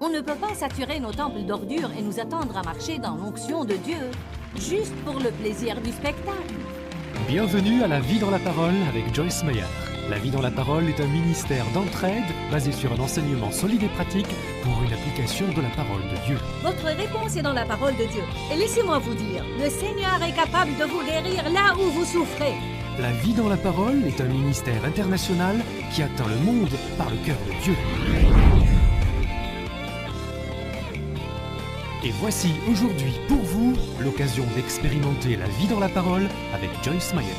On ne peut pas saturer nos temples d'ordures et nous attendre à marcher dans l'onction de Dieu, juste pour le plaisir du spectacle. Bienvenue à La Vie dans la Parole avec Joyce Meyer. La Vie dans la Parole est un ministère d'entraide basé sur un enseignement solide et pratique pour une application de la parole de Dieu. Votre réponse est dans la parole de Dieu. Et laissez-moi vous dire, le Seigneur est capable de vous guérir là où vous souffrez. La Vie dans la Parole est un ministère international qui atteint le monde par le cœur de Dieu. Et voici aujourd'hui pour vous l'occasion d'expérimenter la vie dans la parole avec Joyce Meyer.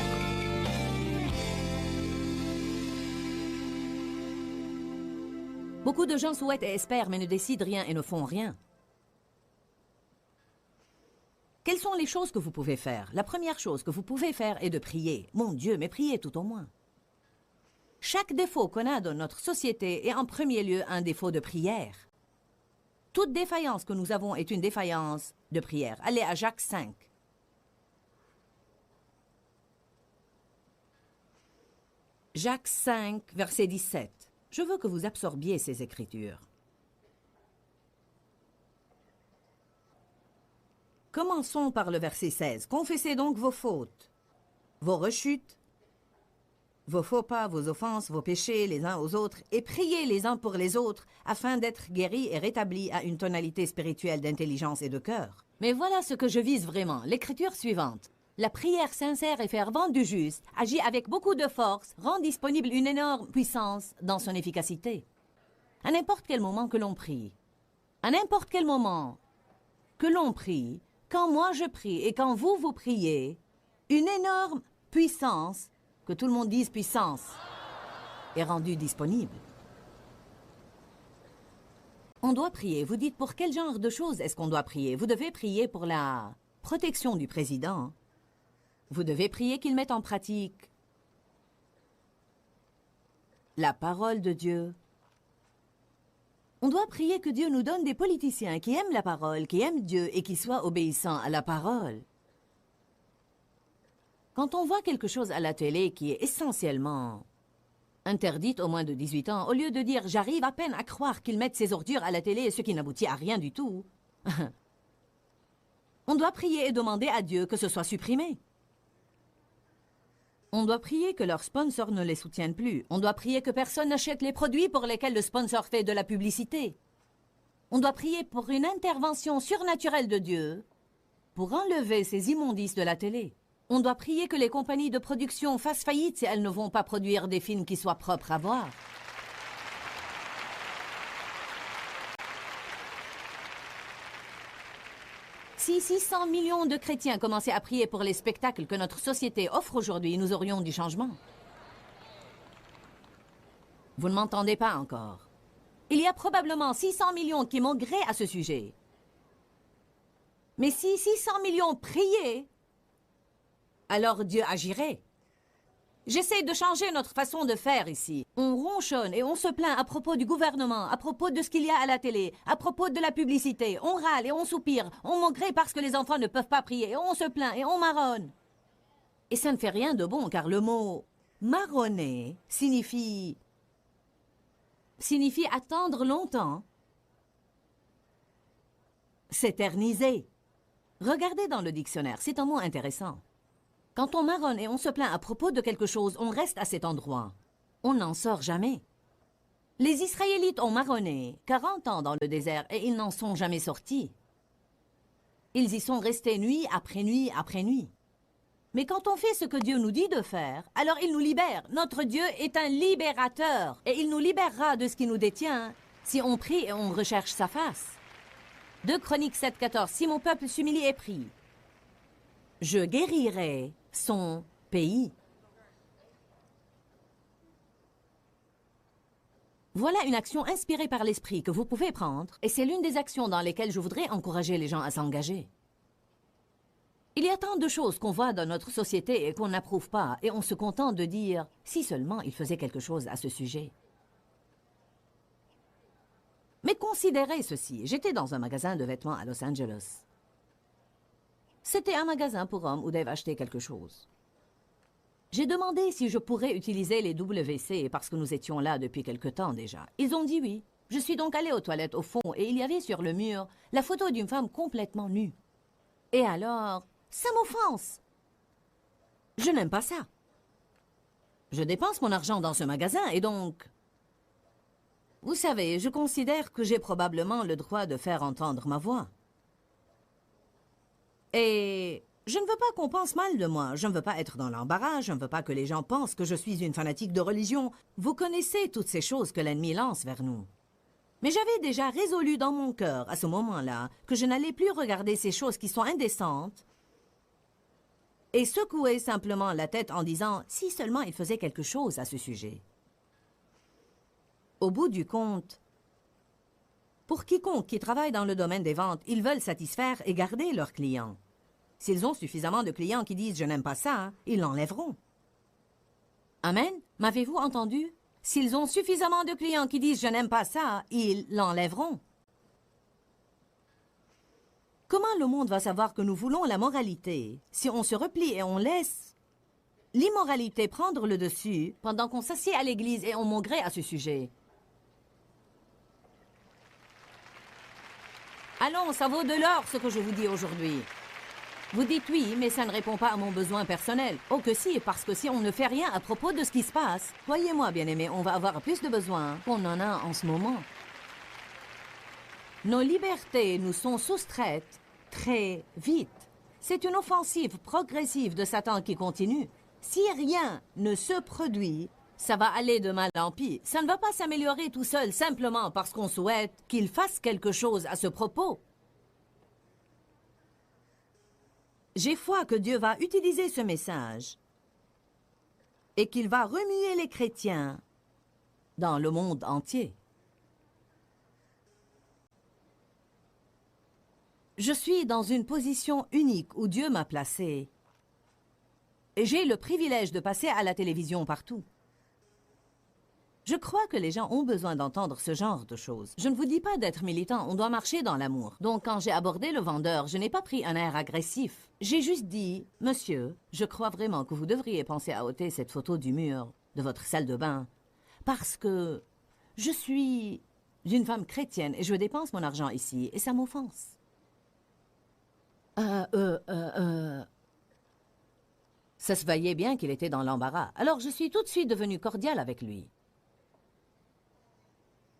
Beaucoup de gens souhaitent et espèrent mais ne décident rien et ne font rien. Quelles sont les choses que vous pouvez faire? La première chose que vous pouvez faire est de prier. Mon Dieu, mais priez tout au moins. Chaque défaut qu'on a dans notre société est en premier lieu un défaut de prière. Toute défaillance que nous avons est une défaillance de prière. Allez à Jacques 5. Jacques 5, verset 17. Je veux que vous absorbiez ces écritures. Commençons par le verset 16. Confessez donc vos fautes, vos rechutes, vos faux pas, vos offenses, vos péchés les uns aux autres, et priez les uns pour les autres, afin d'être guéris et rétablis à une tonalité spirituelle d'intelligence et de cœur. Mais voilà ce que je vise vraiment, l'écriture suivante. La prière sincère et fervente du juste agit avec beaucoup de force, rend disponible une énorme puissance dans son efficacité. À n'importe quel moment que l'on prie, à n'importe quel moment que l'on prie, quand moi je prie et quand vous priez, une énorme puissance, que tout le monde dise puissance, est rendue disponible. On doit prier. Vous dites pour quel genre de choses est-ce qu'on doit prier? Vous devez prier pour la protection du président. Vous devez prier qu'il mette en pratique la parole de Dieu. On doit prier que Dieu nous donne des politiciens qui aiment la parole, qui aiment Dieu et qui soient obéissants à la parole. Quand on voit quelque chose à la télé qui est essentiellement interdite aux moins de 18 ans, au lieu de dire « j'arrive à peine à croire qu'ils mettent ces ordures à la télé, ce qui n'aboutit à rien du tout », on doit prier et demander à Dieu que ce soit supprimé. On doit prier que leurs sponsors ne les soutiennent plus. On doit prier que personne n'achète les produits pour lesquels le sponsor fait de la publicité. On doit prier pour une intervention surnaturelle de Dieu pour enlever ces immondices de la télé. On doit prier que les compagnies de production fassent faillite si elles ne vont pas produire des films qui soient propres à voir. Si 600 millions de chrétiens commençaient à prier pour les spectacles que notre société offre aujourd'hui, nous aurions du changement. Vous ne m'entendez pas encore. Il y a probablement 600 millions qui m'ont gré à ce sujet. Mais si 600 millions priaient, alors Dieu agirait. J'essaie de changer notre façon de faire ici. On ronchonne et on se plaint à propos du gouvernement, à propos de ce qu'il y a à la télé, à propos de la publicité. On râle et on soupire. On maugréit parce que les enfants ne peuvent pas prier. Et on se plaint et on marronne. Et ça ne fait rien de bon, car le mot « marronner » signifie attendre longtemps, s'éterniser. Regardez dans le dictionnaire, c'est un mot intéressant. Quand on marronne et on se plaint à propos de quelque chose, on reste à cet endroit. On n'en sort jamais. Les Israélites ont marronné 40 ans dans le désert et ils n'en sont jamais sortis. Ils y sont restés nuit après nuit après nuit. Mais quand on fait ce que Dieu nous dit de faire, alors il nous libère. Notre Dieu est un libérateur et il nous libérera de ce qui nous détient si on prie et on recherche sa face. 2 Chroniques 7, 14. Si mon peuple s'humilie et prie, je guérirai son pays. Voilà une action inspirée par l'Esprit que vous pouvez prendre, et c'est l'une des actions dans lesquelles je voudrais encourager les gens à s'engager. Il y a tant de choses qu'on voit dans notre société et qu'on n'approuve pas, et on se contente de dire « si seulement il faisait quelque chose à ce sujet ». Mais considérez ceci, j'étais dans un magasin de vêtements à Los Angeles. C'était un magasin pour hommes où Dave achetait quelque chose. J'ai demandé si je pourrais utiliser les WC parce que nous étions là depuis quelque temps déjà. Ils ont dit oui. Je suis donc allée aux toilettes au fond et il y avait sur le mur la photo d'une femme complètement nue. Et alors, ça m'offense. Je n'aime pas ça. Je dépense mon argent dans ce magasin et donc... Vous savez, je considère que j'ai probablement le droit de faire entendre ma voix. Et je ne veux pas qu'on pense mal de moi. Je ne veux pas être dans l'embarras. Je ne veux pas que les gens pensent que je suis une fanatique de religion. Vous connaissez toutes ces choses que l'ennemi lance vers nous. Mais j'avais déjà résolu dans mon cœur, à ce moment-là, que je n'allais plus regarder ces choses qui sont indécentes et secouer simplement la tête en disant « si seulement il faisait quelque chose à ce sujet ». Au bout du compte, pour quiconque qui travaille dans le domaine des ventes, ils veulent satisfaire et garder leurs clients. S'ils ont suffisamment de clients qui disent « je n'aime pas ça », ils l'enlèveront. Amen? M'avez-vous entendu? S'ils ont suffisamment de clients qui disent « je n'aime pas ça », ils l'enlèveront. Comment le monde va savoir que nous voulons la moralité si on se replie et on laisse l'immoralité prendre le dessus pendant qu'on s'assied à l'église et on mourrait à ce sujet? Allons, ça vaut de l'or ce que je vous dis aujourd'hui. Vous dites oui, mais ça ne répond pas à mon besoin personnel. Oh que si, parce que si on ne fait rien à propos de ce qui se passe, croyez-moi, bien-aimé, on va avoir plus de besoins qu'on en a en ce moment. Nos libertés nous sont soustraites très vite. C'est une offensive progressive de Satan qui continue. Si rien ne se produit, ça va aller de mal en pis. Ça ne va pas s'améliorer tout seul simplement parce qu'on souhaite qu'il fasse quelque chose à ce propos. J'ai foi que Dieu va utiliser ce message et qu'il va remuer les chrétiens dans le monde entier. Je suis dans une position unique où Dieu m'a placé et j'ai le privilège de passer à la télévision partout. Je crois que les gens ont besoin d'entendre ce genre de choses. Je ne vous dis pas d'être militant, on doit marcher dans l'amour. Donc quand j'ai abordé le vendeur, je n'ai pas pris un air agressif. J'ai juste dit, « Monsieur, je crois vraiment que vous devriez penser à ôter cette photo du mur de votre salle de bain, parce que je suis une femme chrétienne et je dépense mon argent ici et ça m'offense. » Ça se voyait bien qu'il était dans l'embarras. Alors je suis tout de suite devenue cordiale avec lui.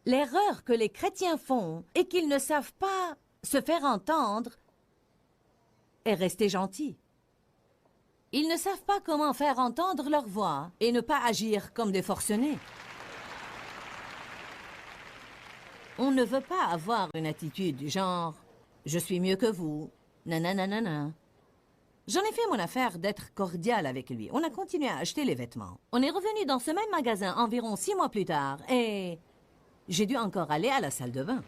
L'erreur que les chrétiens font est qu'ils ne savent pas se faire entendre et rester gentils. Ils ne savent pas comment faire entendre leur voix et ne pas agir comme des forcenés. On ne veut pas avoir une attitude du genre « je suis mieux que vous ». Nananana. J'en ai fait mon affaire d'être cordial avec lui. On a continué à acheter les vêtements. On est revenu dans ce même magasin environ 6 mois plus tard et j'ai dû encore aller à la salle de bain.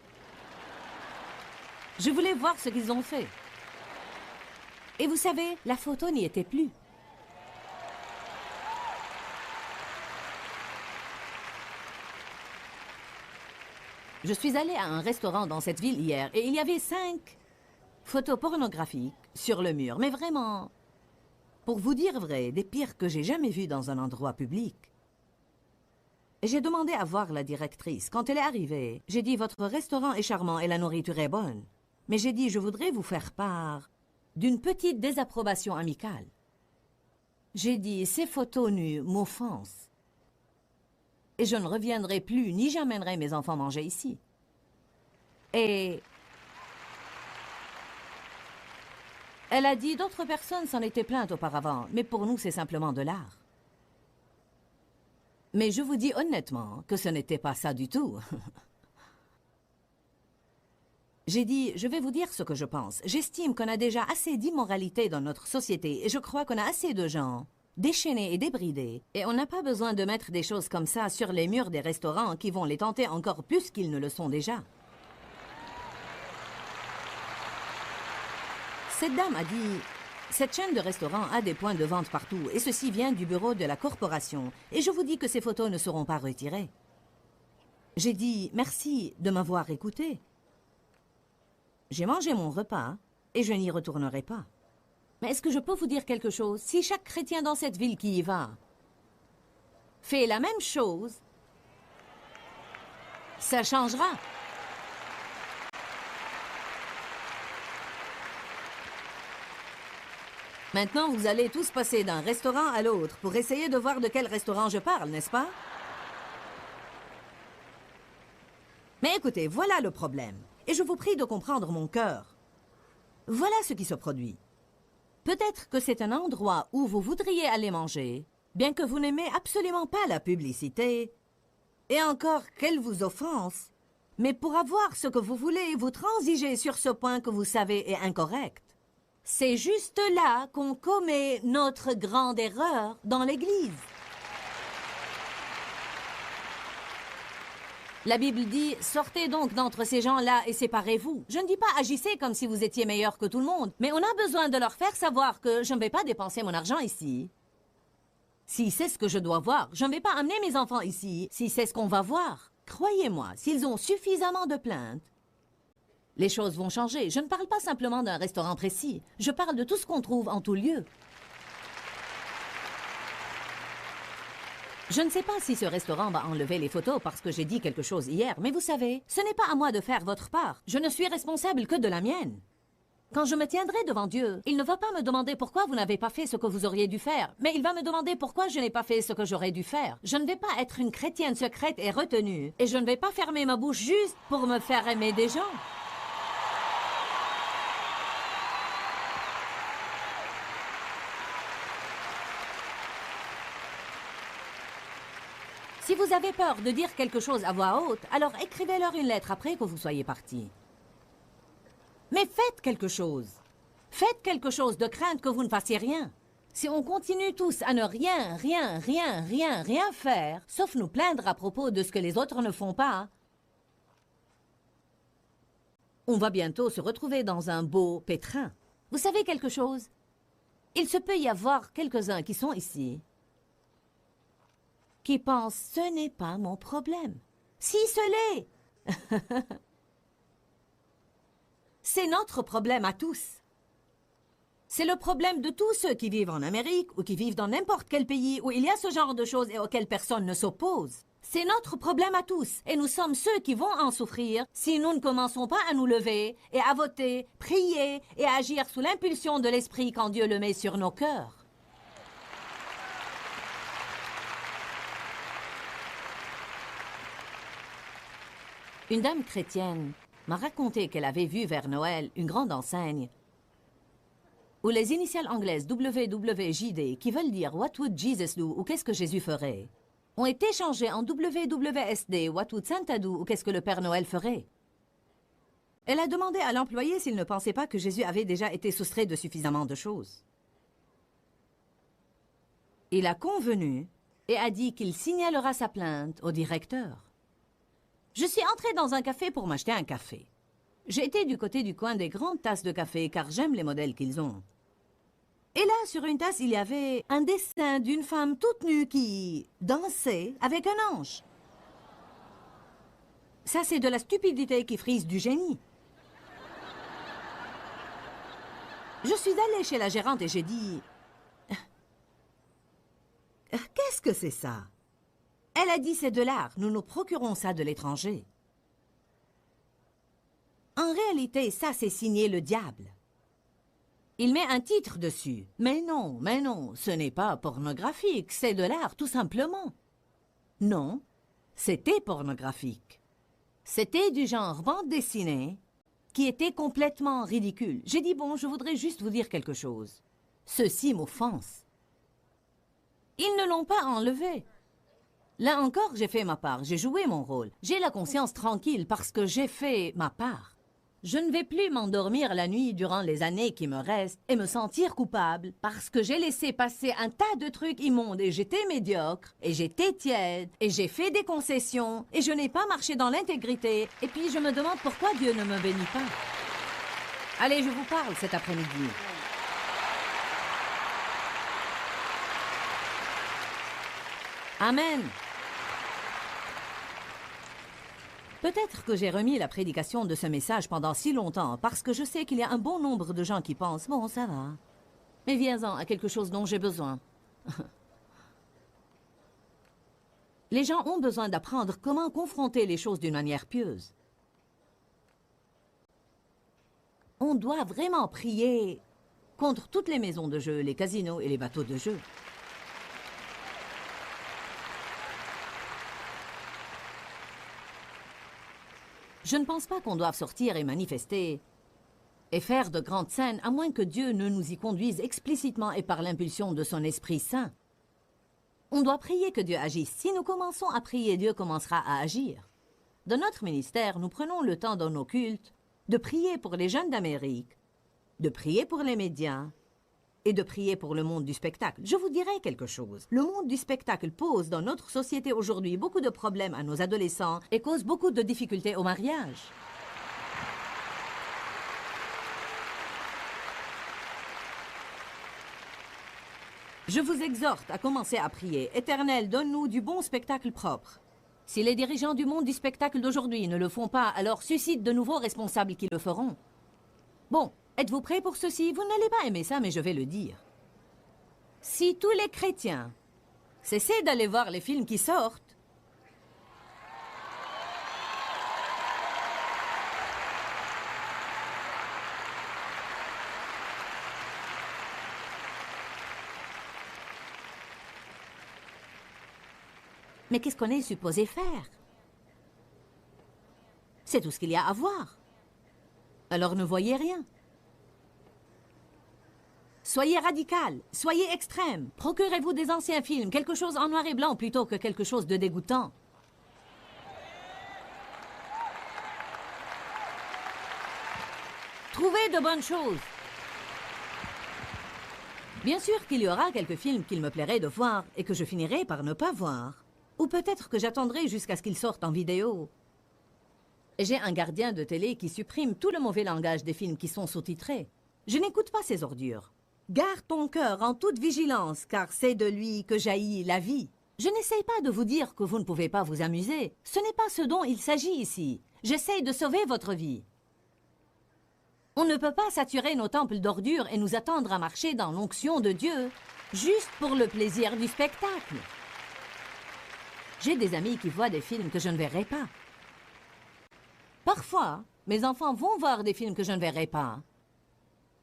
Je voulais voir ce qu'ils ont fait. Et vous savez, la photo n'y était plus. Je suis allée à un restaurant dans cette ville hier et il y avait 5 photos pornographiques sur le mur. Mais vraiment, pour vous dire vrai, des pires que j'ai jamais vues dans un endroit public. Et j'ai demandé à voir la directrice. Quand elle est arrivée, j'ai dit « Votre restaurant est charmant et la nourriture est bonne. » Mais j'ai dit « Je voudrais vous faire part d'une petite désapprobation amicale. » J'ai dit « Ces photos nues m'offensent. Et je ne reviendrai plus, ni j'amènerai mes enfants manger ici. » Et elle a dit « D'autres personnes s'en étaient plaintes auparavant, mais pour nous, c'est simplement de l'art. » Mais je vous dis honnêtement que ce n'était pas ça du tout. J'ai dit, je vais vous dire ce que je pense. J'estime qu'on a déjà assez d'immoralité dans notre société et je crois qu'on a assez de gens déchaînés et débridés. Et on n'a pas besoin de mettre des choses comme ça sur les murs des restaurants qui vont les tenter encore plus qu'ils ne le sont déjà. Cette dame a dit... Cette chaîne de restaurants a des points de vente partout, et ceci vient du bureau de la corporation. Et je vous dis que ces photos ne seront pas retirées. J'ai dit merci de m'avoir écouté. J'ai mangé mon repas, et je n'y retournerai pas. Mais est-ce que je peux vous dire quelque chose? Si chaque chrétien dans cette ville qui y va fait la même chose, Ça changera. Maintenant, vous allez tous passer d'un restaurant à l'autre pour essayer de voir de quel restaurant je parle, n'est-ce pas? Mais écoutez, voilà le problème. Et je vous prie de comprendre mon cœur. Voilà ce qui se produit. Peut-être que c'est un endroit où vous voudriez aller manger, bien que vous n'aimez absolument pas la publicité, et encore qu'elle vous offense. Mais pour avoir ce que vous voulez, vous transigez sur ce point que vous savez est incorrect. C'est juste là qu'on commet notre grande erreur dans l'Église. La Bible dit « Sortez donc d'entre ces gens-là et séparez-vous ». Je ne dis pas « Agissez comme si vous étiez meilleur que tout le monde », mais on a besoin de leur faire savoir que je ne vais pas dépenser mon argent ici. Si c'est ce que je dois voir, je ne vais pas amener mes enfants ici, si c'est ce qu'on va voir. Croyez-moi, s'ils ont suffisamment de plaintes, les choses vont changer. Je ne parle pas simplement d'un restaurant précis, je parle de tout ce qu'on trouve en tout lieu. Je ne sais pas si ce restaurant va enlever les photos parce que j'ai dit quelque chose hier, mais vous savez, ce n'est pas à moi de faire votre part. Je ne suis responsable que de la mienne. Quand je me tiendrai devant Dieu, il ne va pas me demander pourquoi vous n'avez pas fait ce que vous auriez dû faire, mais il va me demander pourquoi je n'ai pas fait ce que j'aurais dû faire. Je ne vais pas être une chrétienne secrète et retenue, et je ne vais pas fermer ma bouche juste pour me faire aimer des gens. Si vous avez peur de dire quelque chose à voix haute, alors écrivez-leur une lettre après que vous soyez parti. Mais faites quelque chose. Faites quelque chose de crainte que vous ne fassiez rien. Si on continue tous à ne rien faire, sauf nous plaindre à propos de ce que les autres ne font pas, on va bientôt se retrouver dans un beau pétrin. Vous savez quelque chose? Il se peut y avoir quelques-uns qui sont ici, qui pensent « ce n'est pas mon problème ». Si ce l'est! C'est notre problème à tous. C'est le problème de tous ceux qui vivent en Amérique ou qui vivent dans n'importe quel pays où il y a ce genre de choses et auxquelles personne ne s'oppose. C'est notre problème à tous et nous sommes ceux qui vont en souffrir si nous ne commençons pas à nous lever et à voter, prier et à agir sous l'impulsion de l'Esprit quand Dieu le met sur nos cœurs. Une dame chrétienne m'a raconté qu'elle avait vu vers Noël une grande enseigne où les initiales anglaises WWJD, qui veulent dire What would Jesus do ou qu'est-ce que Jésus ferait, ont été changées en WWSD, What would Santa do ou qu'est-ce que le Père Noël ferait. Elle a demandé à l'employé s'il ne pensait pas que Jésus avait déjà été soustrait de suffisamment de choses. Il a convenu et a dit qu'il signalera sa plainte au directeur. Je suis entrée dans un café pour m'acheter un café. J'ai été du côté du coin des grandes tasses de café car j'aime les modèles qu'ils ont. Et là, sur une tasse, il y avait un dessin d'une femme toute nue qui dansait avec un ange. Ça, c'est de la stupidité qui frise du génie. Je suis allée chez la gérante et j'ai dit « Qu'est-ce que c'est ça ?» Elle a dit « C'est de l'art, nous nous procurons ça de l'étranger. » En réalité, ça, c'est signé le diable. Il met un titre dessus. Mais non, ce n'est pas pornographique, c'est de l'art, tout simplement. Non, c'était pornographique. C'était du genre bande dessinée qui était complètement ridicule. J'ai dit, bon, je voudrais juste vous dire quelque chose. Ceci m'offense. Ils ne l'ont pas enlevé. Là encore, j'ai fait ma part, j'ai joué mon rôle. J'ai la conscience tranquille parce que j'ai fait ma part. Je ne vais plus m'endormir la nuit durant les années qui me restent et me sentir coupable parce que j'ai laissé passer un tas de trucs immondes et j'étais médiocre et j'étais tiède et j'ai fait des concessions et je n'ai pas marché dans l'intégrité et puis je me demande pourquoi Dieu ne me bénit pas. Allez, je vous parle cet après-midi. Amen. Peut-être que j'ai remis la prédication de ce message pendant si longtemps parce que je sais qu'il y a un bon nombre de gens qui pensent « Bon, ça va. Mais viens-en à quelque chose dont j'ai besoin. » Les gens ont besoin d'apprendre comment confronter les choses d'une manière pieuse. On doit vraiment prier contre toutes les maisons de jeu, les casinos et les bateaux de jeu. Je ne pense pas qu'on doive sortir et manifester et faire de grandes scènes, à moins que Dieu ne nous y conduise explicitement et par l'impulsion de son Esprit Saint. On doit prier que Dieu agisse. Si nous commençons à prier, Dieu commencera à agir. Dans notre ministère, nous prenons le temps dans nos cultes de prier pour les jeunes d'Amérique, de prier pour les médias et de prier pour le monde du spectacle. Je vous dirai quelque chose. Le monde du spectacle pose dans notre société aujourd'hui beaucoup de problèmes à nos adolescents et cause beaucoup de difficultés au mariage. Je vous exhorte à commencer à prier. Éternel, donne-nous du bon spectacle propre. Si les dirigeants du monde du spectacle d'aujourd'hui ne le font pas, alors suscite de nouveaux responsables qui le feront. Bon, êtes-vous prêts pour ceci? Vous n'allez pas aimer ça, mais je vais le dire. Si tous les chrétiens cessaient d'aller voir les films qui sortent, mais qu'est-ce qu'on est supposé faire? C'est tout ce qu'il y a à voir. Alors ne voyez rien. Soyez radical, soyez extrême. Procurez-vous des anciens films, quelque chose en noir et blanc plutôt que quelque chose de dégoûtant. Trouvez de bonnes choses. Bien sûr qu'il y aura quelques films qu'il me plairait de voir et que je finirai par ne pas voir. Ou peut-être que j'attendrai jusqu'à ce qu'ils sortent en vidéo. J'ai un gardien de télé qui supprime tout le mauvais langage des films qui sont sous-titrés. Je n'écoute pas ces ordures. Garde ton cœur en toute vigilance, car c'est de lui que jaillit la vie. Je n'essaye pas de vous dire que vous ne pouvez pas vous amuser. Ce n'est pas ce dont il s'agit ici. J'essaye de sauver votre vie. On ne peut pas saturer nos temples d'ordures et nous attendre à marcher dans l'onction de Dieu, juste pour le plaisir du spectacle. J'ai des amis qui voient des films que je ne verrai pas. Parfois, mes enfants vont voir des films que je ne verrai pas.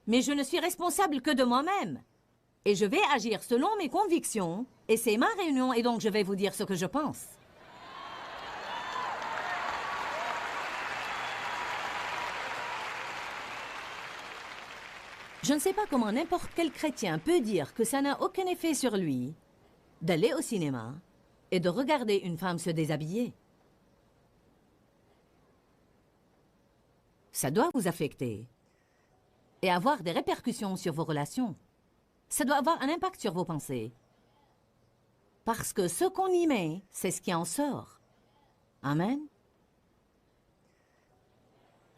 Mais je ne suis responsable que de moi-même. Et je vais agir selon mes convictions. Et c'est ma réunion et donc je vais vous dire ce que je pense. Je ne sais pas comment n'importe quel chrétien peut dire que ça n'a aucun effet sur lui d'aller au cinéma et de regarder une femme se déshabiller. Ça doit vous affecter et avoir des répercussions sur vos relations. Ça doit avoir un impact sur vos pensées. Parce que ce qu'on y met, c'est ce qui en sort. Amen.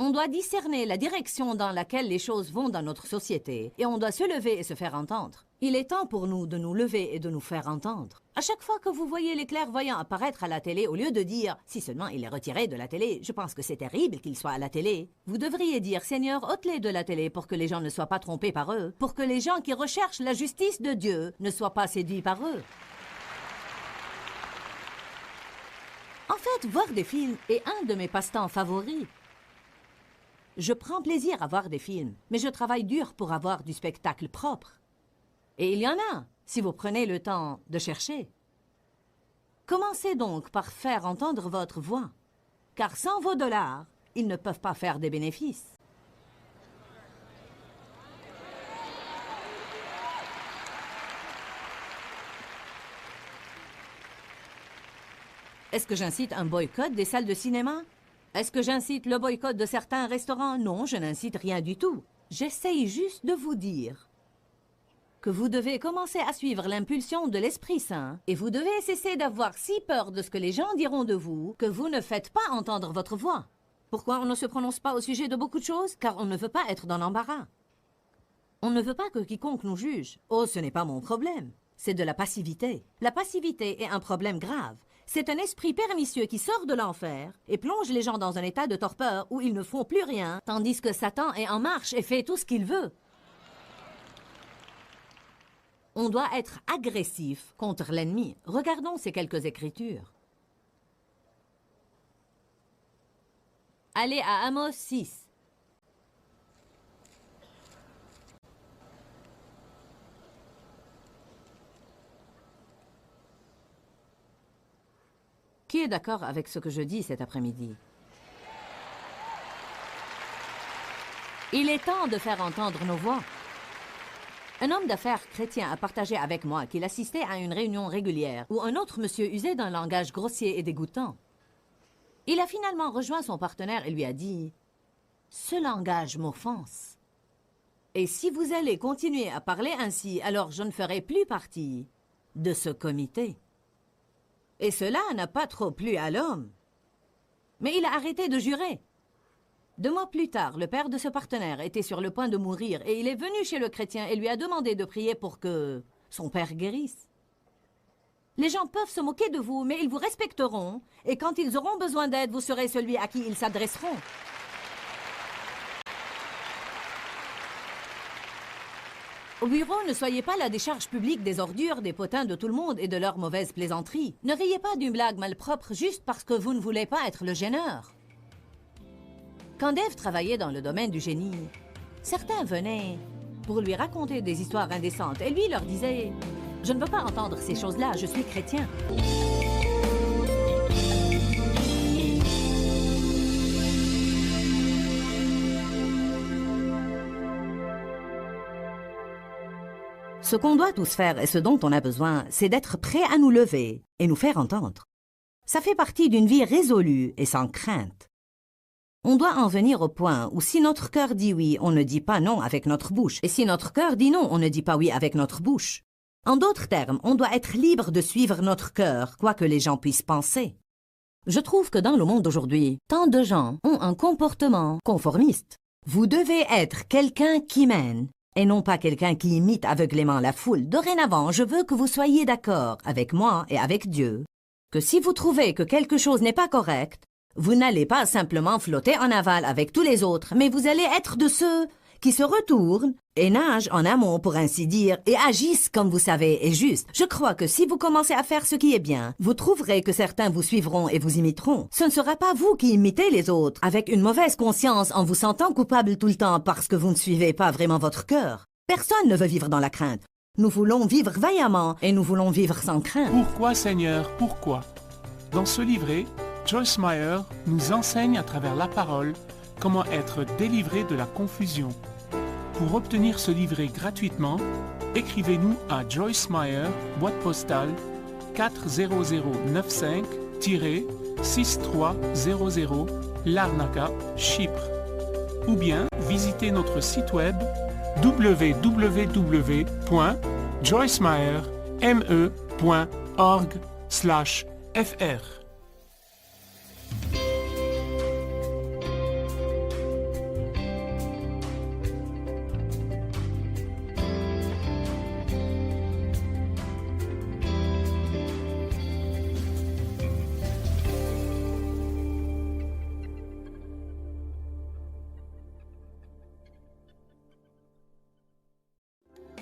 On doit discerner la direction dans laquelle les choses vont dans notre société et on doit se lever et se faire entendre. Il est temps pour nous de nous lever et de nous faire entendre. À chaque fois que vous voyez les clairvoyants apparaître à la télé, au lieu de dire « Si seulement il est retiré de la télé, je pense que c'est terrible qu'il soit à la télé », vous devriez dire « Seigneur, ôte-les de la télé pour que les gens ne soient pas trompés par eux, pour que les gens qui recherchent la justice de Dieu ne soient pas séduits par eux. » En fait, voir des films est un de mes passe-temps favoris. Je prends plaisir à voir des films, mais je travaille dur pour avoir du spectacle propre. Et il y en a, si vous prenez le temps de chercher. Commencez donc par faire entendre votre voix, car sans vos dollars, ils ne peuvent pas faire des bénéfices. Est-ce que j'incite un boycott des salles de cinéma? Est-ce que j'incite le boycott de certains restaurants? Non, je n'incite rien du tout. J'essaye juste de vous dire que vous devez commencer à suivre l'impulsion de l'Esprit Saint et vous devez cesser d'avoir si peur de ce que les gens diront de vous que vous ne faites pas entendre votre voix. Pourquoi on ne se prononce pas au sujet de beaucoup de choses? Car on ne veut pas être dans l'embarras. On ne veut pas que quiconque nous juge. Oh, ce n'est pas mon problème. C'est de la passivité. La passivité est un problème grave. C'est un esprit pernicieux qui sort de l'enfer et plonge les gens dans un état de torpeur où ils ne font plus rien, tandis que Satan est en marche et fait tout ce qu'il veut. On doit être agressif contre l'ennemi. Regardons ces quelques écritures. Allez à Amos 6. Qui est d'accord avec ce que je dis cet après-midi? Il est temps de faire entendre nos voix. Un homme d'affaires chrétien a partagé avec moi qu'il assistait à une réunion régulière où un autre monsieur usait d'un langage grossier et dégoûtant. Il a finalement rejoint son partenaire et lui a dit « Ce langage m'offense. Et si vous allez continuer à parler ainsi, alors je ne ferai plus partie de ce comité. » Et cela n'a pas trop plu à l'homme. Mais il a arrêté de jurer. 2 mois plus tard, le père de ce partenaire était sur le point de mourir et il est venu chez le chrétien et lui a demandé de prier pour que son père guérisse. Les gens peuvent se moquer de vous, mais ils vous respecteront et quand ils auront besoin d'aide, vous serez celui à qui ils s'adresseront. Au bureau, ne soyez pas la décharge publique des ordures, des potins de tout le monde et de leurs mauvaises plaisanteries. Ne riez pas d'une blague malpropre juste parce que vous ne voulez pas être le gêneur. Quand Dave travaillait dans le domaine du génie, certains venaient pour lui raconter des histoires indécentes et lui leur disait « Je ne veux pas entendre ces choses-là, je suis chrétien. » Ce qu'on doit tous faire et ce dont on a besoin, c'est d'être prêt à nous lever et nous faire entendre. Ça fait partie d'une vie résolue et sans crainte. On doit en venir au point où si notre cœur dit oui, on ne dit pas non avec notre bouche. Et si notre cœur dit non, on ne dit pas oui avec notre bouche. En d'autres termes, on doit être libre de suivre notre cœur, quoi que les gens puissent penser. Je trouve que dans le monde d'aujourd'hui, tant de gens ont un comportement conformiste. Vous devez être quelqu'un qui mène. Et non pas quelqu'un qui imite aveuglément la foule. Dorénavant, je veux que vous soyez d'accord avec moi et avec Dieu, que si vous trouvez que quelque chose n'est pas correct, vous n'allez pas simplement flotter en aval avec tous les autres, mais vous allez être de ceux qui se retournent et nagent en amont, pour ainsi dire, et agissent comme vous savez est juste. Je crois que si vous commencez à faire ce qui est bien, vous trouverez que certains vous suivront et vous imiteront. Ce ne sera pas vous qui imitez les autres, avec une mauvaise conscience en vous sentant coupable tout le temps parce que vous ne suivez pas vraiment votre cœur. Personne ne veut vivre dans la crainte. Nous voulons vivre vaillamment et nous voulons vivre sans crainte. Pourquoi, Seigneur, pourquoi? Dans ce livret, Joyce Meyer nous enseigne à travers la parole comment être délivré de la confusion. Pour obtenir ce livret gratuitement, écrivez-nous à Joyce Meyer, boîte postale 40095-6300, Larnaca, Chypre. Ou bien visitez notre site web www.joycemeyer.org/fr.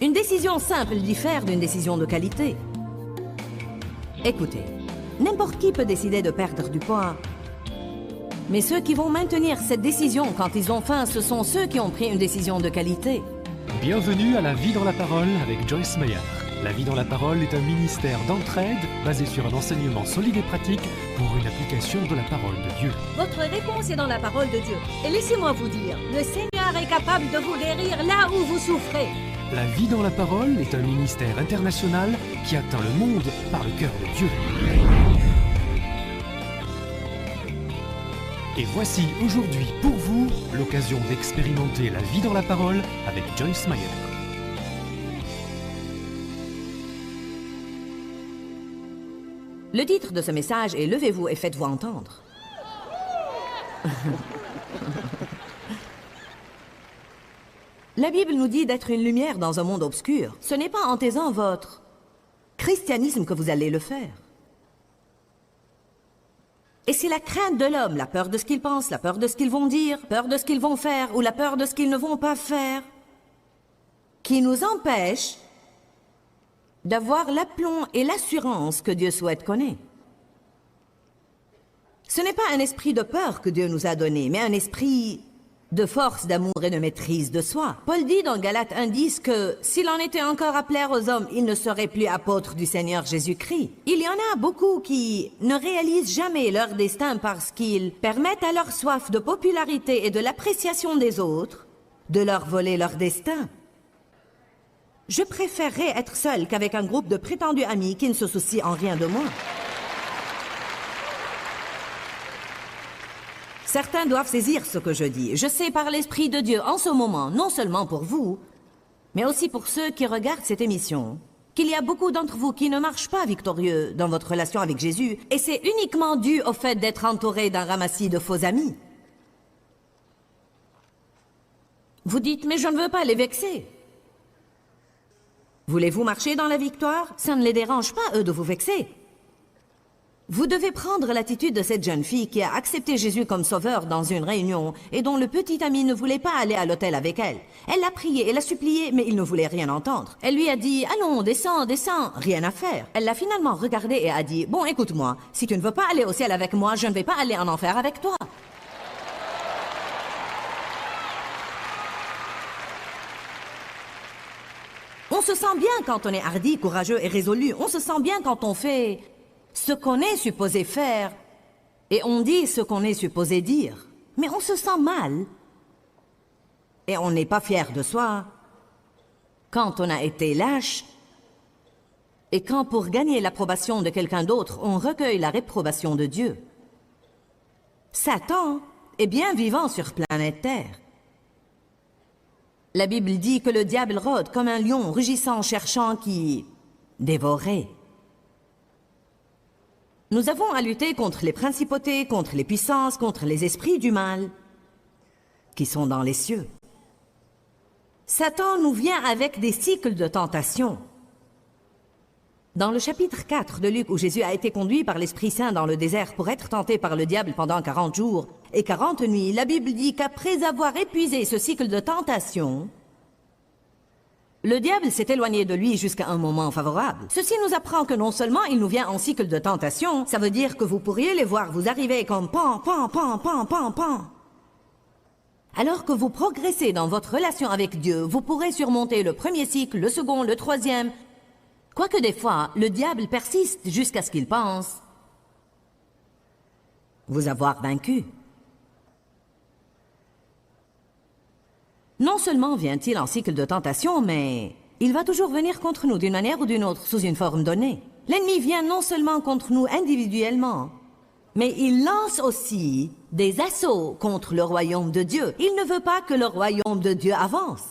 Une décision simple diffère d'une décision de qualité. Écoutez, n'importe qui peut décider de perdre du poids. Mais ceux qui vont maintenir cette décision quand ils ont faim, ce sont ceux qui ont pris une décision de qualité. Bienvenue à La Vie dans la Parole avec Joyce Meyer. La Vie dans la Parole est un ministère d'entraide basé sur un enseignement solide et pratique pour une application de la parole de Dieu. Votre réponse est dans la parole de Dieu. Et laissez-moi vous dire, le Seigneur est capable de vous guérir là où vous souffrez. La Vie dans la Parole est un ministère international qui atteint le monde par le cœur de Dieu. Et voici aujourd'hui pour vous l'occasion d'expérimenter la vie dans la parole avec Joyce Meyer. Le titre de ce message est « Levez-vous et faites-vous entendre ». La Bible nous dit d'être une lumière dans un monde obscur. Ce n'est pas en taisant votre christianisme que vous allez le faire. Et c'est la crainte de l'homme, la peur de ce qu'ils pensent, la peur de ce qu'ils vont dire, peur de ce qu'ils vont faire ou la peur de ce qu'ils ne vont pas faire, qui nous empêche d'avoir l'aplomb et l'assurance que Dieu souhaite qu'on ait. Ce n'est pas un esprit de peur que Dieu nous a donné, mais un esprit de force, d'amour et de maîtrise de soi. Paul dit dans Galates 1:10 que s'il en était encore à plaire aux hommes, il ne serait plus apôtre du Seigneur Jésus-Christ. Il y en a beaucoup qui ne réalisent jamais leur destin parce qu'ils permettent à leur soif de popularité et de l'appréciation des autres de leur voler leur destin. Je préférerais être seul qu'avec un groupe de prétendus amis qui ne se soucient en rien de moi. Certains doivent saisir ce que je dis. Je sais par l'Esprit de Dieu en ce moment, non seulement pour vous, mais aussi pour ceux qui regardent cette émission, qu'il y a beaucoup d'entre vous qui ne marchent pas victorieux dans votre relation avec Jésus, et c'est uniquement dû au fait d'être entouré d'un ramassis de faux amis. Vous dites, mais je ne veux pas les vexer. Voulez-vous marcher dans la victoire? Ça ne les dérange pas, eux, de vous vexer. Vous devez prendre l'attitude de cette jeune fille qui a accepté Jésus comme sauveur dans une réunion et dont le petit ami ne voulait pas aller à l'hôtel avec elle. Elle l'a prié, elle l'a supplié, mais il ne voulait rien entendre. Elle lui a dit « Allons, descends, descends », rien à faire. Elle l'a finalement regardé et a dit « Bon, écoute-moi, si tu ne veux pas aller au ciel avec moi, je ne vais pas aller en enfer avec toi. » On se sent bien quand on est hardi, courageux et résolu. On se sent bien quand on fait ce qu'on est supposé faire, et on dit ce qu'on est supposé dire. Mais on se sent mal, et on n'est pas fier de soi, quand on a été lâche, et quand pour gagner l'approbation de quelqu'un d'autre, on recueille la réprobation de Dieu. Satan est bien vivant sur planète Terre. La Bible dit que le diable rôde comme un lion rugissant, cherchant qui dévorerait. Nous avons à lutter contre les principautés, contre les puissances, contre les esprits du mal qui sont dans les cieux. Satan nous vient avec des cycles de tentation. Dans le chapitre 4 de Luc, où Jésus a été conduit par l'Esprit Saint dans le désert pour être tenté par le diable pendant 40 jours et 40 nuits, la Bible dit qu'après avoir épuisé ce cycle de tentation, le diable s'est éloigné de lui jusqu'à un moment favorable. Ceci nous apprend que non seulement il nous vient en cycle de tentation, ça veut dire que vous pourriez les voir vous arriver comme pan, pan, pan, pan, pan, pan. Alors que vous progressez dans votre relation avec Dieu, vous pourrez surmonter le premier cycle, le second, le troisième. Quoique des fois, le diable persiste jusqu'à ce qu'il pense vous avoir vaincu. Non seulement vient-il en cycle de tentation, mais il va toujours venir contre nous d'une manière ou d'une autre, sous une forme donnée. L'ennemi vient non seulement contre nous individuellement, mais il lance aussi des assauts contre le royaume de Dieu. Il ne veut pas que le royaume de Dieu avance.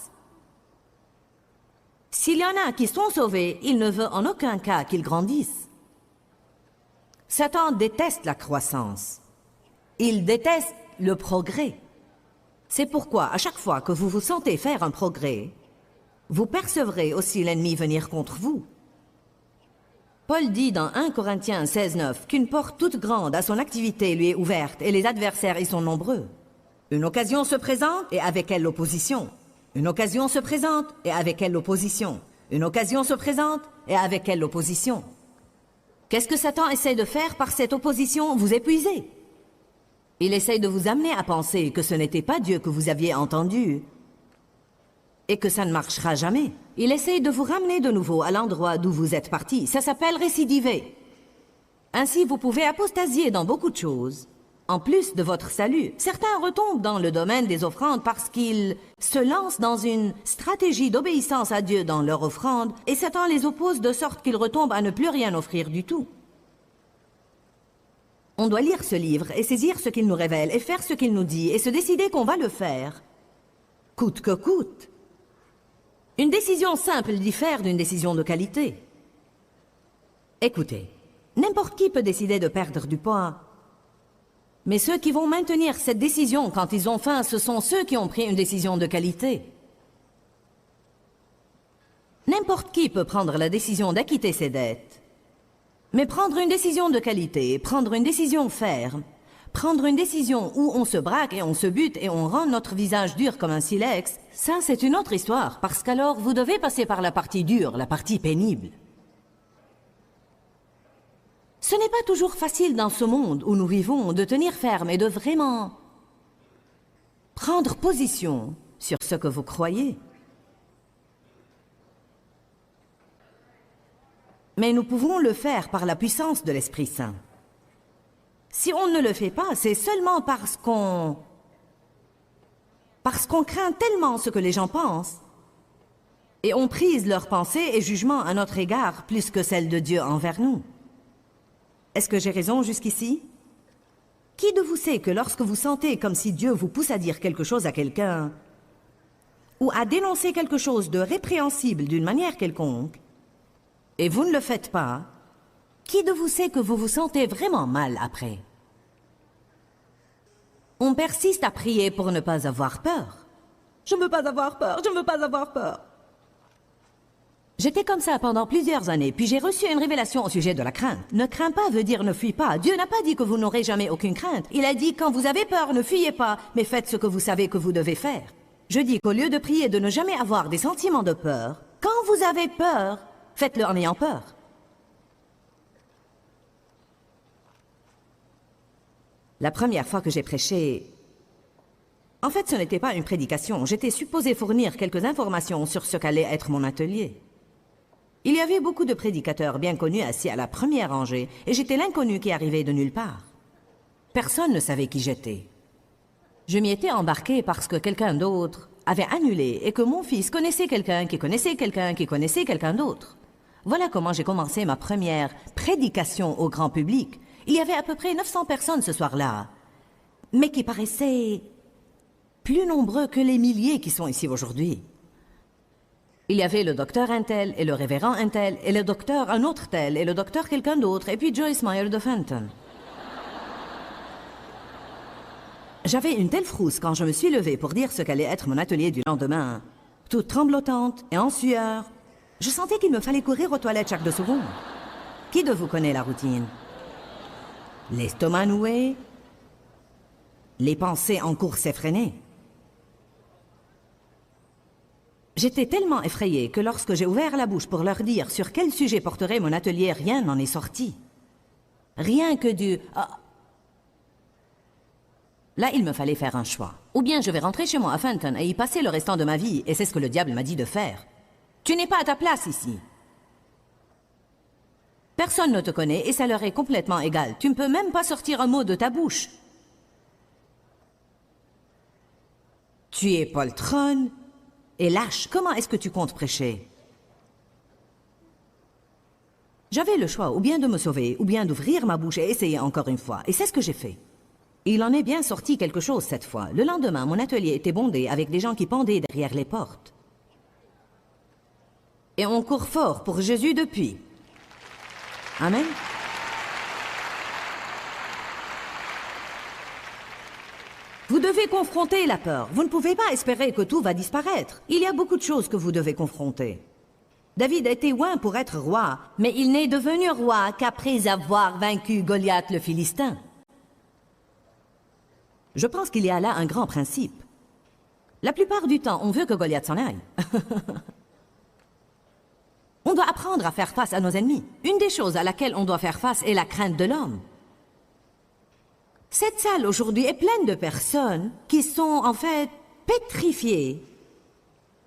S'il y en a qui sont sauvés, il ne veut en aucun cas qu'ils grandissent. Satan déteste la croissance. Il déteste le progrès. C'est pourquoi, à chaque fois que vous vous sentez faire un progrès, vous percevrez aussi l'ennemi venir contre vous. Paul dit dans 1 Corinthiens 16:9 qu'une porte toute grande à son activité lui est ouverte et les adversaires y sont nombreux. Une occasion se présente et avec elle l'opposition. Une occasion se présente et avec elle l'opposition. Une occasion se présente et avec elle l'opposition. Qu'est-ce que Satan essaie de faire par cette opposition? Vous épuiser. Il essaie de vous amener à penser que ce n'était pas Dieu que vous aviez entendu et que ça ne marchera jamais. Il essaie de vous ramener de nouveau à l'endroit d'où vous êtes parti. Ça s'appelle récidiver. Ainsi, vous pouvez apostasier dans beaucoup de choses. En plus de votre salut, certains retombent dans le domaine des offrandes parce qu'ils se lancent dans une stratégie d'obéissance à Dieu dans leur offrande et Satan les oppose de sorte qu'ils retombent à ne plus rien offrir du tout. On doit lire ce livre et saisir ce qu'il nous révèle et faire ce qu'il nous dit et se décider qu'on va le faire, coûte que coûte. Une décision simple diffère d'une décision de qualité. Écoutez, n'importe qui peut décider de perdre du poids, mais ceux qui vont maintenir cette décision quand ils ont faim, ce sont ceux qui ont pris une décision de qualité. N'importe qui peut prendre la décision d'acquitter ses dettes, mais prendre une décision de qualité, prendre une décision ferme, prendre une décision où on se braque et on se bute et on rend notre visage dur comme un silex, ça c'est une autre histoire, parce qu'alors vous devez passer par la partie dure, la partie pénible. Ce n'est pas toujours facile dans ce monde où nous vivons de tenir ferme et de vraiment prendre position sur ce que vous croyez. Mais nous pouvons le faire par la puissance de l'Esprit Saint. Si on ne le fait pas, c'est seulement parce qu'on craint tellement ce que les gens pensent et on prise leurs pensées et jugements à notre égard plus que celles de Dieu envers nous. Est-ce que j'ai raison jusqu'ici? Qui de vous sait que lorsque vous sentez comme si Dieu vous pousse à dire quelque chose à quelqu'un ou à dénoncer quelque chose de répréhensible d'une manière quelconque, et vous ne le faites pas, qui de vous sait que vous vous sentez vraiment mal après? On persiste à prier pour ne pas avoir peur. Je ne veux pas avoir peur, je ne veux pas avoir peur. J'étais comme ça pendant plusieurs années, puis j'ai reçu une révélation au sujet de la crainte. Ne crains pas veut dire ne fuis pas. Dieu n'a pas dit que vous n'aurez jamais aucune crainte. Il a dit quand vous avez peur, ne fuyez pas, mais faites ce que vous savez que vous devez faire. Je dis qu'au lieu de prier de ne jamais avoir des sentiments de peur, quand vous avez peur, faites-le en ayant peur. La première fois que j'ai prêché, en fait ce n'était pas une prédication, j'étais supposé fournir quelques informations sur ce qu'allait être mon atelier. Il y avait beaucoup de prédicateurs bien connus assis à la première rangée, et j'étais l'inconnu qui arrivait de nulle part. Personne ne savait qui j'étais. Je m'y étais embarqué parce que quelqu'un d'autre avait annulé et que mon fils connaissait quelqu'un qui connaissait quelqu'un qui connaissait quelqu'un d'autre. Voilà comment j'ai commencé ma première prédication au grand public. Il y avait à peu près 900 personnes ce soir-là, mais qui paraissaient plus nombreux que les milliers qui sont ici aujourd'hui. Il y avait le docteur un tel, et le révérend un tel, et le docteur un autre tel, et le docteur quelqu'un d'autre, et puis Joyce Meyer de Fenton. J'avais une telle frousse quand je me suis levée pour dire ce qu'allait être mon atelier du lendemain, toute tremblotante et en sueur. Je sentais qu'il me fallait courir aux toilettes chaque 2 secondes. Qui de vous connaît la routine? L'estomac noué, les pensées en course effrénée. J'étais tellement effrayée que lorsque j'ai ouvert la bouche pour leur dire sur quel sujet porterait mon atelier, rien n'en est sorti. Rien que du « Ah !» Là, il me fallait faire un choix. Ou bien je vais rentrer chez moi à Fenton et y passer le restant de ma vie, et c'est ce que le diable m'a dit de faire. Tu n'es pas à ta place ici. Personne ne te connaît et ça leur est complètement égal. Tu ne peux même pas sortir un mot de ta bouche. Tu es poltronne et lâche. Comment est-ce que tu comptes prêcher? J'avais le choix ou bien de me sauver, ou bien d'ouvrir ma bouche et essayer encore une fois. Et c'est ce que j'ai fait. Il en est bien sorti quelque chose cette fois. Le lendemain, mon atelier était bondé avec des gens qui pendaient derrière les portes. Et on court fort pour Jésus depuis. Amen. Vous devez confronter la peur. Vous ne pouvez pas espérer que tout va disparaître. Il y a beaucoup de choses que vous devez confronter. David a été oint pour être roi, mais il n'est devenu roi qu'après avoir vaincu Goliath le Philistin. Je pense qu'il y a là un grand principe. La plupart du temps, on veut que Goliath s'en aille. On doit apprendre à faire face à nos ennemis. Une des choses à laquelle on doit faire face est la crainte de l'homme. Cette salle aujourd'hui est pleine de personnes qui sont en fait pétrifiées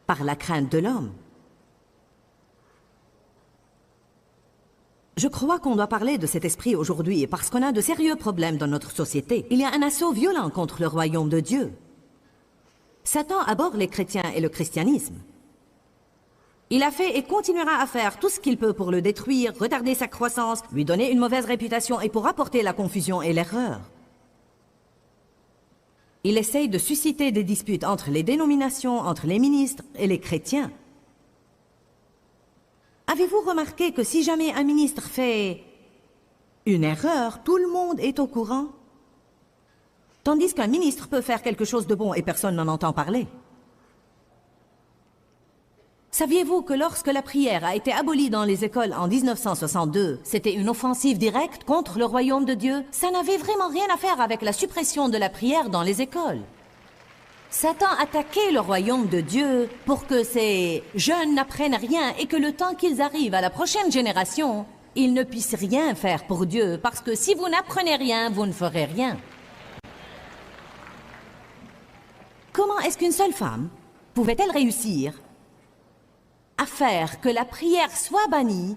par la crainte de l'homme. Je crois qu'on doit parler de cet esprit aujourd'hui parce qu'on a de sérieux problèmes dans notre société. Il y a un assaut violent contre le royaume de Dieu. Satan aborde les chrétiens et le christianisme. Il a fait et continuera à faire tout ce qu'il peut pour le détruire, retarder sa croissance, lui donner une mauvaise réputation et pour apporter la confusion et l'erreur. Il essaye de susciter des disputes entre les dénominations, entre les ministres et les chrétiens. Avez-vous remarqué que si jamais un ministre fait une erreur, tout le monde est au courant? Tandis qu'un ministre peut faire quelque chose de bon et personne n'en entend parler. Saviez-vous que lorsque la prière a été abolie dans les écoles en 1962, c'était une offensive directe contre le royaume de Dieu? Ça n'avait vraiment rien à faire avec la suppression de la prière dans les écoles. Satan attaquait le royaume de Dieu pour que ces jeunes n'apprennent rien et que le temps qu'ils arrivent à la prochaine génération, ils ne puissent rien faire pour Dieu, parce que si vous n'apprenez rien, vous ne ferez rien. Comment est-ce qu'une seule femme pouvait-elle réussir à faire que la prière soit bannie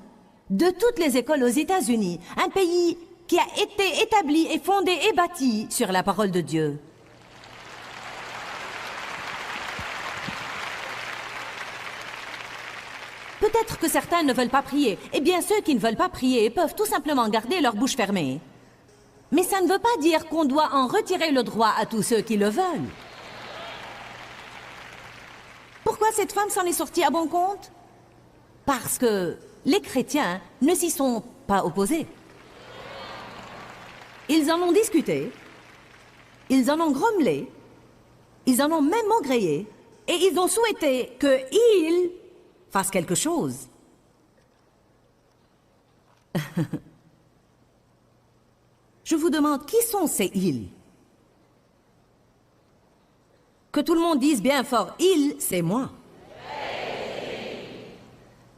de toutes les écoles aux États-Unis, un pays qui a été établi et fondé et bâti sur la parole de Dieu? Peut-être que certains ne veulent pas prier. Eh bien, ceux qui ne veulent pas prier peuvent tout simplement garder leur bouche fermée. Mais ça ne veut pas dire qu'on doit en retirer le droit à tous ceux qui le veulent. Pourquoi cette femme s'en est sortie à bon compte? Parce que les chrétiens ne s'y sont pas opposés. Ils en ont discuté, ils en ont grommelé, ils en ont même maugréé, et ils ont souhaité qu'ils fassent quelque chose. Je vous demande, qui sont ces ils? Que tout le monde dise bien fort, il, c'est moi.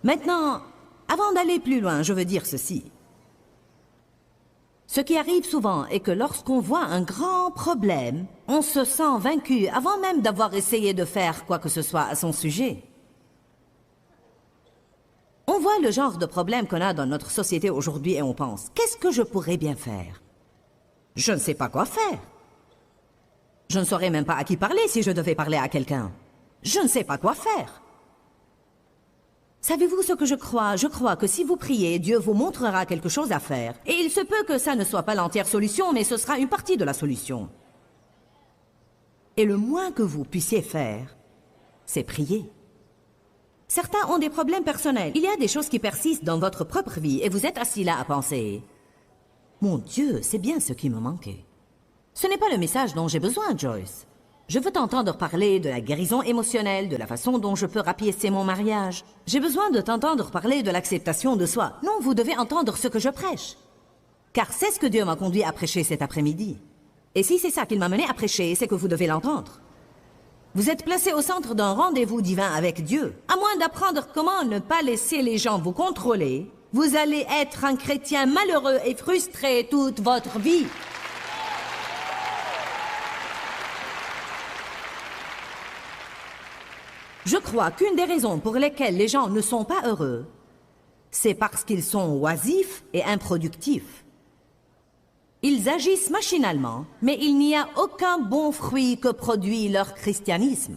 Maintenant, avant d'aller plus loin, je veux dire ceci. Ce qui arrive souvent est que lorsqu'on voit un grand problème, on se sent vaincu avant même d'avoir essayé de faire quoi que ce soit à son sujet. On voit le genre de problème qu'on a dans notre société aujourd'hui et on pense, qu'est-ce que je pourrais bien faire? Je ne sais pas quoi faire. Je ne saurais même pas à qui parler si je devais parler à quelqu'un. Je ne sais pas quoi faire. Savez-vous ce que je crois? Je crois que si vous priez, Dieu vous montrera quelque chose à faire. Et il se peut que ça ne soit pas l'entière solution, mais ce sera une partie de la solution. Et le moins que vous puissiez faire, c'est prier. Certains ont des problèmes personnels. Il y a des choses qui persistent dans votre propre vie et vous êtes assis là à penser « Mon Dieu, c'est bien ce qui me manquait. » Ce n'est pas le message dont j'ai besoin, Joyce. Je veux t'entendre parler de la guérison émotionnelle, de la façon dont je peux rapiécer mon mariage. J'ai besoin de t'entendre parler de l'acceptation de soi. Non, vous devez entendre ce que je prêche. Car c'est ce que Dieu m'a conduit à prêcher cet après-midi. Et si c'est ça qu'il m'a mené à prêcher, c'est que vous devez l'entendre. Vous êtes placé au centre d'un rendez-vous divin avec Dieu. À moins d'apprendre comment ne pas laisser les gens vous contrôler, vous allez être un chrétien malheureux et frustré toute votre vie. Je crois qu'une des raisons pour lesquelles les gens ne sont pas heureux, c'est parce qu'ils sont oisifs et improductifs. Ils agissent machinalement, mais il n'y a aucun bon fruit que produit leur christianisme.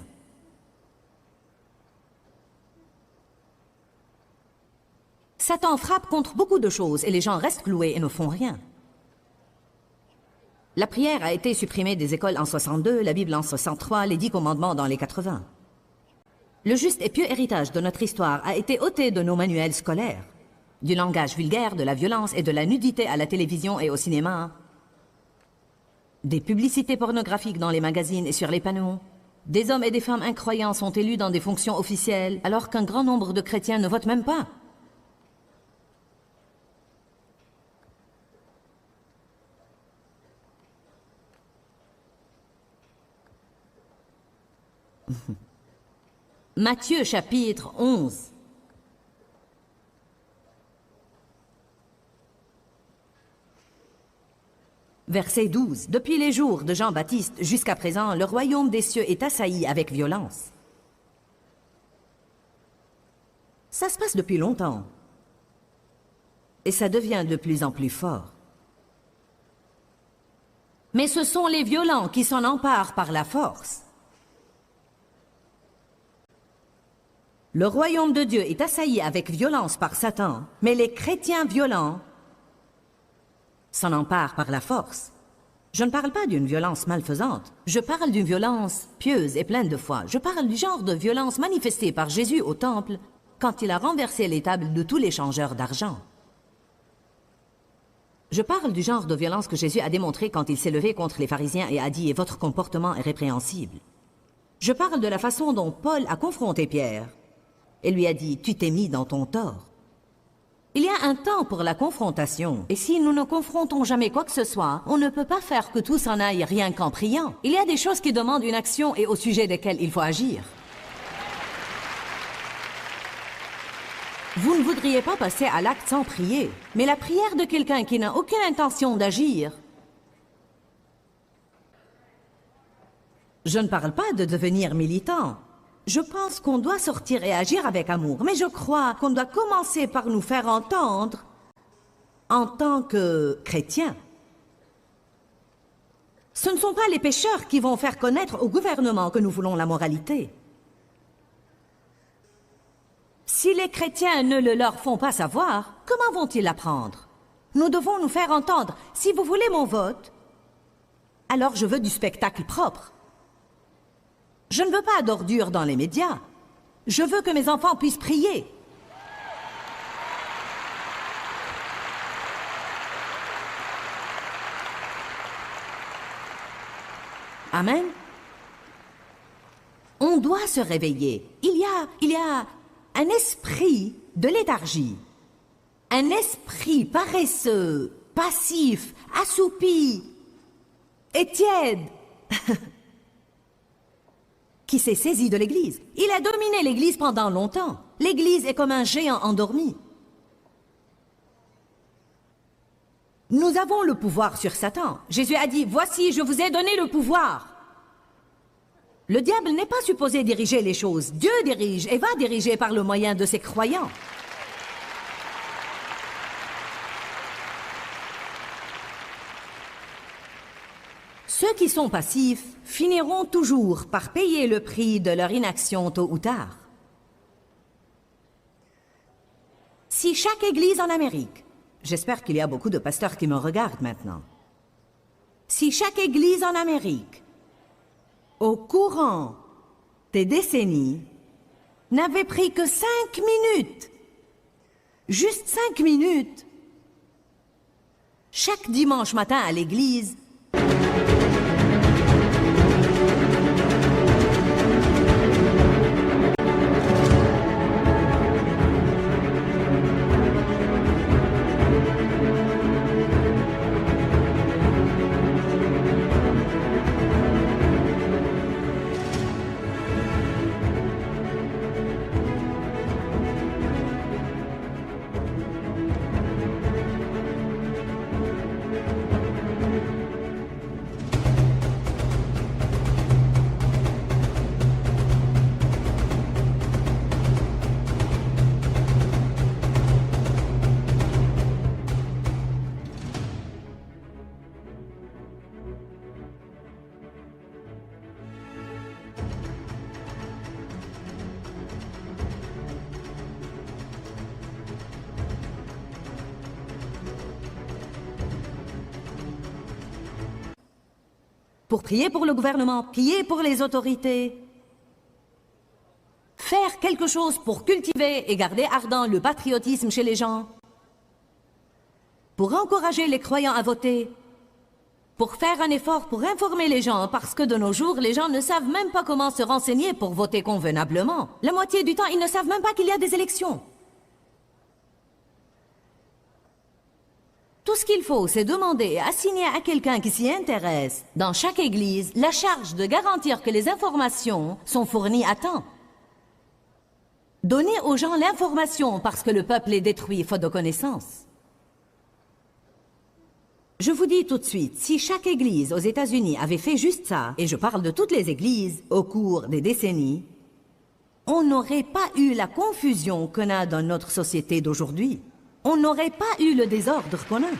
Satan frappe contre beaucoup de choses et les gens restent cloués et ne font rien. La prière a été supprimée des écoles en 62, la Bible en 63, les 10 commandements dans les 80. Le juste et pieux héritage de notre histoire a été ôté de nos manuels scolaires. Du langage vulgaire, de la violence et de la nudité à la télévision et au cinéma. Des publicités pornographiques dans les magazines et sur les panneaux. Des hommes et des femmes incroyants sont élus dans des fonctions officielles, alors qu'un grand nombre de chrétiens ne votent même pas. Matthieu chapitre 11. Verset 12. Depuis les jours de Jean-Baptiste jusqu'à présent, le royaume des cieux est assailli avec violence. Ça se passe depuis longtemps. Et ça devient de plus en plus fort. Mais ce sont les violents qui s'en emparent par la force. Le royaume de Dieu est assailli avec violence par Satan, mais les chrétiens violents s'en emparent par la force. Je ne parle pas d'une violence malfaisante, je parle d'une violence pieuse et pleine de foi. Je parle du genre de violence manifestée par Jésus au temple quand il a renversé les tables de tous les changeurs d'argent. Je parle du genre de violence que Jésus a démontré quand il s'est levé contre les pharisiens et a dit « Votre comportement est répréhensible ». Je parle de la façon dont Paul a confronté Pierre et lui a dit « Tu t'es mis dans ton tort ». Il y a un temps pour la confrontation, et si nous ne confrontons jamais quoi que ce soit, on ne peut pas faire que tout s'en aille rien qu'en priant. Il y a des choses qui demandent une action et au sujet desquelles il faut agir. Vous ne voudriez pas passer à l'acte sans prier, mais la prière de quelqu'un qui n'a aucune intention d'agir... Je ne parle pas de devenir militant. Je pense qu'on doit sortir et agir avec amour, mais je crois qu'on doit commencer par nous faire entendre en tant que chrétiens. Ce ne sont pas les pécheurs qui vont faire connaître au gouvernement que nous voulons la moralité. Si les chrétiens ne le leur font pas savoir, comment vont-ils l'apprendre? Nous devons nous faire entendre. Si vous voulez mon vote, alors je veux du spectacle propre. Je ne veux pas d'ordures dans les médias. Je veux que mes enfants puissent prier. Amen. On doit se réveiller. Il y a un esprit de léthargie. Un esprit paresseux, passif, assoupi et tiède. Qui s'est saisi de l'Église. Il a dominé l'Église pendant longtemps. L'Église est comme un géant endormi. Nous avons le pouvoir sur Satan. Jésus a dit, « Voici, je vous ai donné le pouvoir. » Le diable n'est pas supposé diriger les choses. Dieu dirige et va diriger par le moyen de ses croyants. Ceux qui sont passifs finiront toujours par payer le prix de leur inaction tôt ou tard. Si chaque église en Amérique, j'espère qu'il y a beaucoup de pasteurs qui me regardent maintenant, si chaque église en Amérique, au courant des décennies, n'avait pris que 5 minutes, juste 5 minutes, chaque dimanche matin à l'église, pour prier pour le gouvernement, prier pour les autorités. Faire quelque chose pour cultiver et garder ardent le patriotisme chez les gens. Pour encourager les croyants à voter. Pour faire un effort pour informer les gens, parce que de nos jours, les gens ne savent même pas comment se renseigner pour voter convenablement. La moitié du temps, ils ne savent même pas qu'il y a des élections. Tout ce qu'il faut, c'est demander et assigner à quelqu'un qui s'y intéresse, dans chaque église, la charge de garantir que les informations sont fournies à temps. Donner aux gens l'information parce que le peuple est détruit faute de connaissances. Je vous dis tout de suite, si chaque église aux États-Unis avait fait juste ça, et je parle de toutes les églises au cours des décennies, on n'aurait pas eu la confusion qu'on a dans notre société d'aujourd'hui. On n'aurait pas eu le désordre qu'on a.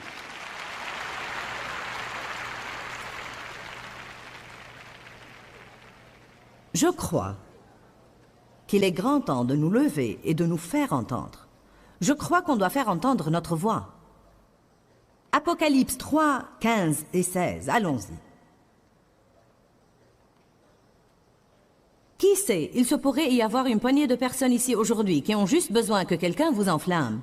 Je crois qu'il est grand temps de nous lever et de nous faire entendre. Je crois qu'on doit faire entendre notre voix. Apocalypse 3, 15 et 16, allons-y. Qui sait, il se pourrait y avoir une poignée de personnes ici aujourd'hui qui ont juste besoin que quelqu'un vous enflamme.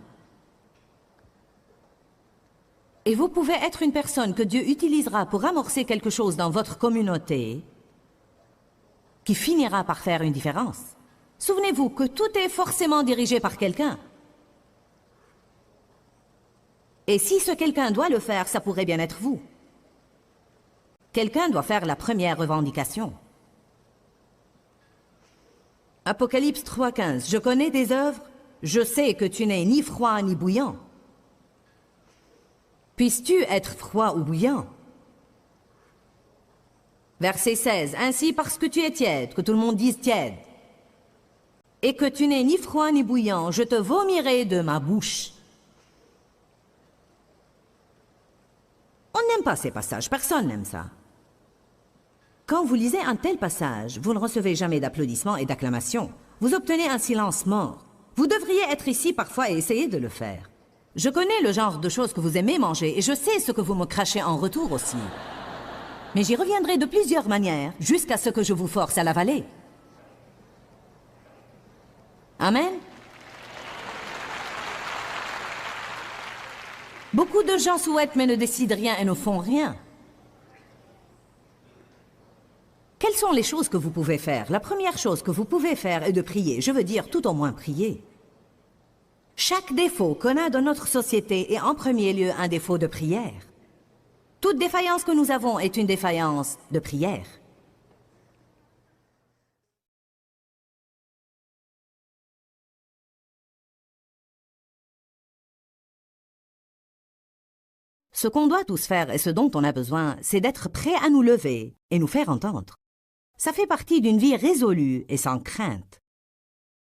Et vous pouvez être une personne que Dieu utilisera pour amorcer quelque chose dans votre communauté qui finira par faire une différence. Souvenez-vous que tout est forcément dirigé par quelqu'un. Et si ce quelqu'un doit le faire, ça pourrait bien être vous. Quelqu'un doit faire la première revendication. Apocalypse 3.15. Je connais tes œuvres, Je sais que tu n'es ni froid ni bouillant. Puisses-tu être froid ou bouillant? Verset 16. Ainsi parce que tu es tiède, que tout le monde dise tiède, et que tu n'es ni froid ni bouillant, je te vomirai de ma bouche. On n'aime pas ces passages, personne n'aime ça. Quand vous lisez un tel passage, vous ne recevez jamais d'applaudissements et d'acclamations. Vous obtenez un silence mort. Vous devriez être ici parfois et essayer de le faire. Je connais le genre de choses que vous aimez manger et je sais ce que vous me crachez en retour aussi. Mais j'y reviendrai de plusieurs manières, jusqu'à ce que je vous force à l'avaler. Amen. Beaucoup de gens souhaitent mais ne décident rien et ne font rien. Quelles sont les choses que vous pouvez faire? La première chose que vous pouvez faire est de prier. Je veux dire, tout au moins prier. Chaque défaut qu'on a dans notre société est en premier lieu un défaut de prière. Toute défaillance que nous avons est une défaillance de prière. Ce qu'on doit tous faire et ce dont on a besoin, c'est d'être prêt à nous lever et nous faire entendre. Ça fait partie d'une vie résolue et sans crainte.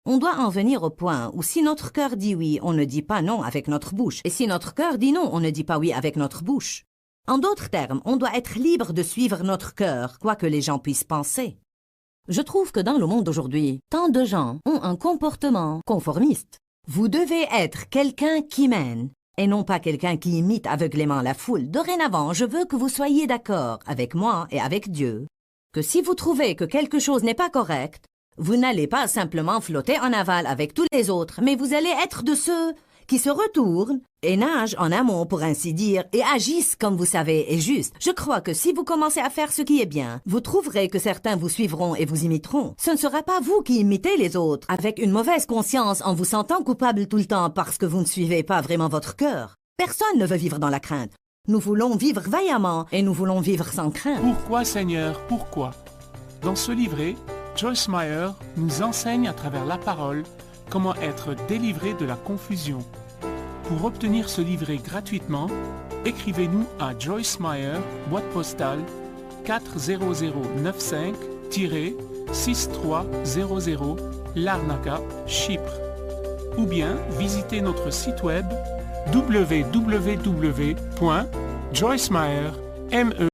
On doit en venir au point où si notre cœur dit oui, on ne dit pas non avec notre bouche. Et si notre cœur dit non, on ne dit pas oui avec notre bouche. En d'autres termes, on doit être libre de suivre notre cœur, quoi que les gens puissent penser. Je trouve que dans le monde d'aujourd'hui, tant de gens ont un comportement conformiste. Vous devez être quelqu'un qui mène, et non pas quelqu'un qui imite aveuglément la foule. Dorénavant, je veux que vous soyez d'accord avec moi et avec Dieu, que si vous trouvez que quelque chose n'est pas correct, vous n'allez pas simplement flotter en aval avec tous les autres, mais vous allez être de ceux qui se retournent et nagent en amont, pour ainsi dire, et agissent comme vous savez est juste. Je crois que si vous commencez à faire ce qui est bien, vous trouverez que certains vous suivront et vous imiteront. Ce ne sera pas vous qui imitez les autres, avec une mauvaise conscience en vous sentant coupable tout le temps parce que vous ne suivez pas vraiment votre cœur. Personne ne veut vivre dans la crainte. Nous voulons vivre vaillamment et nous voulons vivre sans crainte. Pourquoi, Seigneur, pourquoi? Dans ce livret, Joyce Meyer nous enseigne à travers la parole comment être délivré de la confusion. Pour obtenir ce livret gratuitement, écrivez-nous à Joyce Meyer, boîte postale 40095-6300 Larnaca, Chypre. Ou bien visitez notre site web www.joycemeyer.me